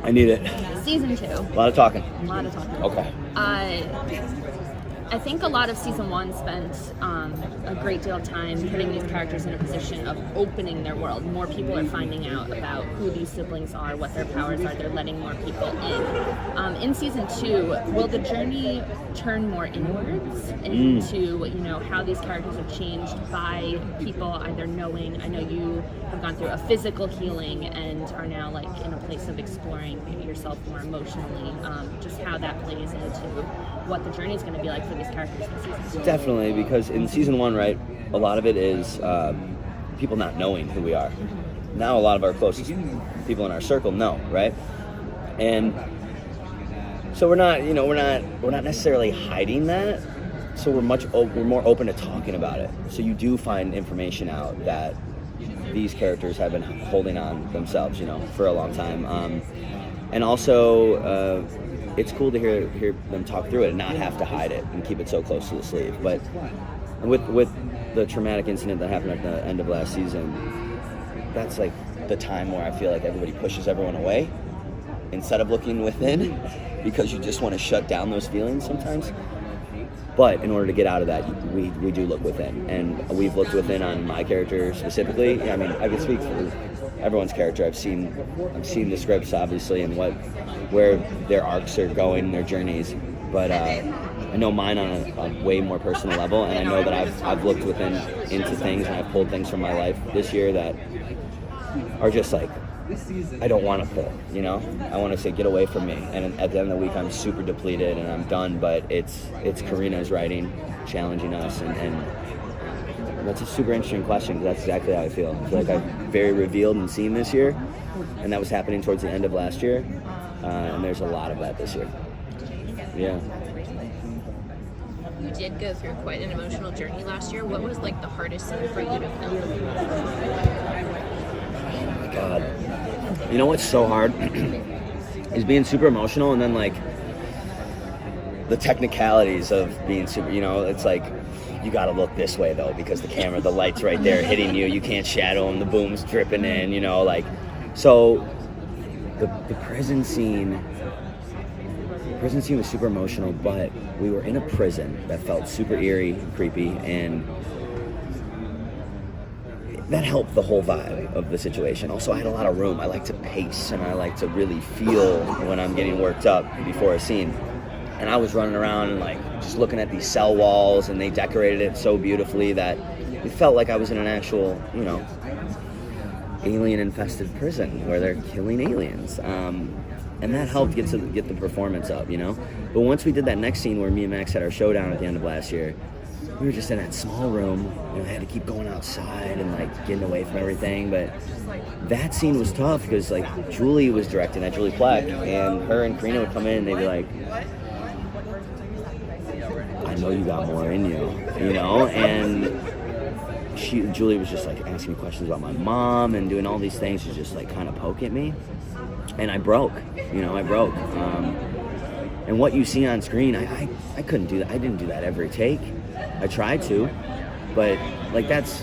I need it. Season 2. A lot of talking. A lot of talking. Okay. I think a lot of season 1 spent a great deal of time putting these characters in a position of opening their world. More people are finding out about who these siblings are, what their powers are. They're letting more people in. In season 2, will the journey turn more inwards into how these characters have changed by people either knowing? I know you have gone through a physical healing and are now like in a place of exploring yourself more emotionally. Just how that plays into what the journey is going to be like for these characters in season 2. Definitely, because in season 1, right, a lot of it is people not knowing who we are. Now a lot of our closest people in our circle know, right? And so we're not necessarily hiding that. So we're more open to talking about it. So you do find information out that these characters have been holding on themselves, for a long time. And also, it's cool to hear them talk through it and not have to hide it and keep it so close to the sleeve. But with the traumatic incident that happened at the end of last season, that's like the time where I feel like everybody pushes everyone away instead of looking within, because you just want to shut down those feelings sometimes. But in order to get out of that, we do look within, and we've looked within on my character specifically. I mean, I can speak for everyone's character. I've seen the scripts obviously and where their arcs are going, their journeys. But I know mine on a way more personal level, and I know that I've looked within into things, and I've pulled things from my life this year that are just like, I don't want to pull, I want to say, get away from me. And at the end of the week, I'm super depleted and I'm done, but it's Karina's writing challenging us, and that's a super interesting question, because that's exactly how I feel. I feel like I'm very revealed and seen this year, and that was happening towards the end of last year, and there's a lot of that this year. Yeah. You did go through quite an emotional journey last year. What was like the hardest thing for you to film? Oh my God. You know what's so hard is being super emotional, and then like the technicalities of being super, it's like you gotta look this way though, because the camera, the light's right there hitting you. You can't shadow them. The boom's dripping in, so the prison scene was super emotional, but we were in a prison that felt super eerie and creepy, and that helped the whole vibe of the situation. Also, I had a lot of room. I like to pace, and I like to really feel when I'm getting worked up before a scene. And I was running around and like just looking at these cell walls, and they decorated it so beautifully that it felt like I was in an actual, alien-infested prison where they're killing aliens. And that helped get the performance up, But once we did that next scene where me and Max had our showdown at the end of last year, we were just in that small room. I had to keep going outside and like getting away from everything. But that scene was tough because like Julie was directing that, Julie Plack, and her and Karina would come in and they'd be like, I know you got more in you, and Julie was just like asking me questions about my mom and doing all these things to just like kind of poke at me. And I broke. And what you see on screen, I couldn't do that. I didn't do that every take. I tried to, but like that's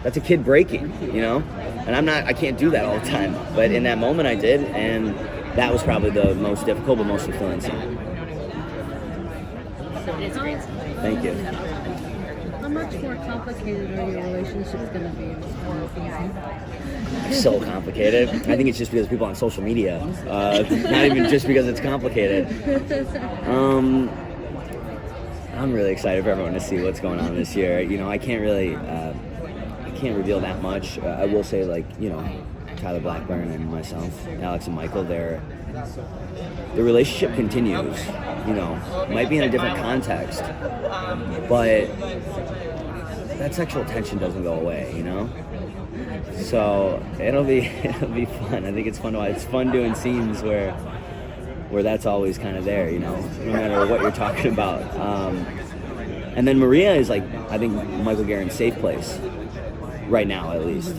a kid breaking, and I can't do that all the time. But in that moment I did, and that was probably the most difficult but most fulfilling scene. It's great. Thank you. How much more complicated are your relationships going to be in this fourth season? So complicated. I think it's just because people on social media, not even just because it's complicated. I'm really excited for everyone to see what's going on this year. I can't really, I can't reveal that much. I will say, like, Tyler Blackburn and myself, Alex and Michael, the relationship continues. Might be in a different context, but that sexual tension doesn't go away. So it'll be fun. I think it's fun. It's fun doing scenes where that's always kind of there, no matter what you're talking about. And then Maria is like, I think, Michael Guerin's safe place right now, at least.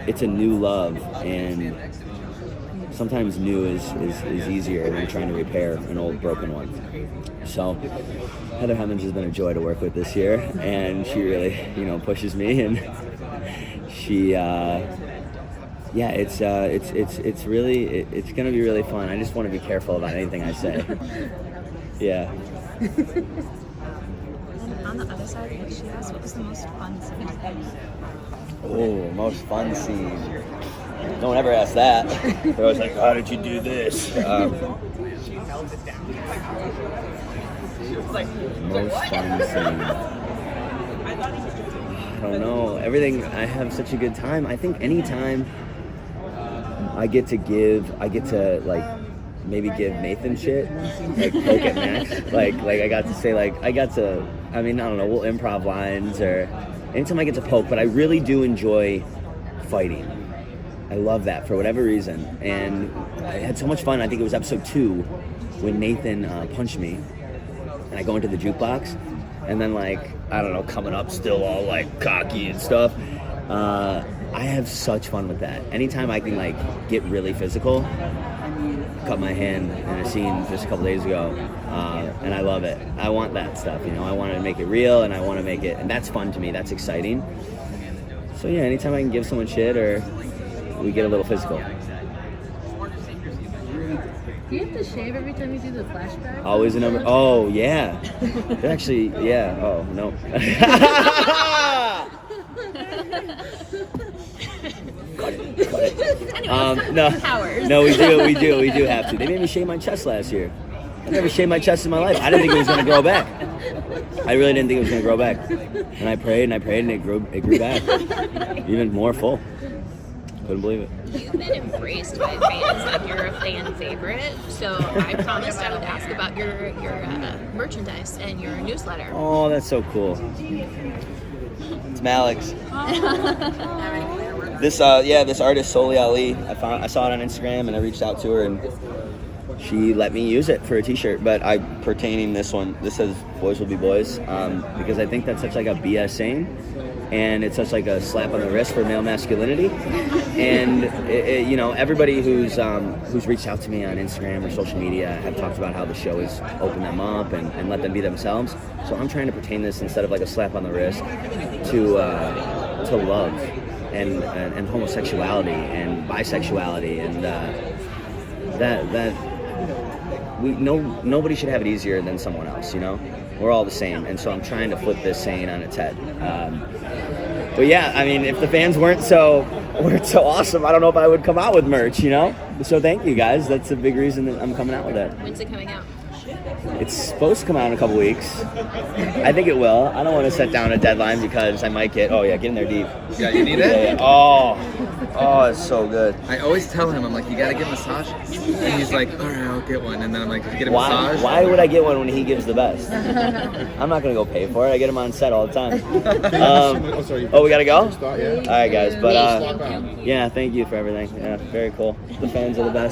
It's a new love, and sometimes new is easier than trying to repair an old broken one. So Heather Hemmings has been a joy to work with this year, and she really pushes me, and she yeah, it's gonna be really fun. I just want to be careful about anything I say. Yeah. On the other side, she asked, what was the most fun scene? Oh, most fun scene. No one ever asked that. They're always like, how did you do this? Most fun scene. I don't know. Everything, I have such a good time. I think anytime I get to like maybe give Nathan shit, like poke at Max. Like I got to say I mean, I don't know, we'll improv lines or anytime I get to poke, but I really do enjoy fighting. I love that for whatever reason. And I had so much fun. I think it was episode 2 when Nathan punched me and I go into the jukebox and then like, I don't know, coming up still all like cocky and stuff. I have such fun with that. Anytime I can like get really physical, cut my hand in a scene just a couple days ago, and I love it. I want that stuff, you know. I want to make it real, and I want to make it, and that's fun to me. That's exciting. So yeah, anytime I can give someone shit or we get a little physical. Do you have to shave every time you do the flashback? Always a number. Oh yeah, actually yeah. Oh no. Cut it. Anyway, No, powers. no, we do have to. They made me shave my chest last year. I never shaved my chest in my life. I didn't think it was gonna grow back. I really didn't think it was gonna grow back. And I prayed, and it grew back, even more full. Couldn't believe it. You've been embraced by fans, like you're a fan favorite. So I promised I would ask about your merchandise and your newsletter. Oh, that's so cool. It's Malik's. This artist Soli Ali. I saw it on Instagram and I reached out to her and she let me use it for a T-shirt. But pertaining this one, this says "Boys will be boys" because I think that's such like a BS saying, and it's such like a slap on the wrist for male masculinity. And you know, everybody who's reached out to me on Instagram or social media have talked about how the show has opened them up and let them be themselves. So I'm trying to pertain this instead of like a slap on the wrist to love and homosexuality and bisexuality and that nobody should have it easier than someone else. You know, we're all the same, and so I'm trying to flip this saying on its head. But yeah, I mean, if the fans weren't so awesome, I don't know if I would come out with merch, you know? So thank you guys. That's a big reason that I'm coming out with it. When's it coming out? It's supposed to come out in a couple weeks. I think it will. I don't want to set down a deadline because I might get in there deep. Yeah, you need it? Yeah. Oh, it's so good. I always tell him, I'm like, you gotta get massages. And he's like, all right, I'll get one. And then I'm like, get a massage? Why would I get one when he gives the best? I'm not going to go pay for it. I get him on set all the time. We got to go? All right, guys. But yeah, thank you for everything. Yeah, very cool. The fans are the best.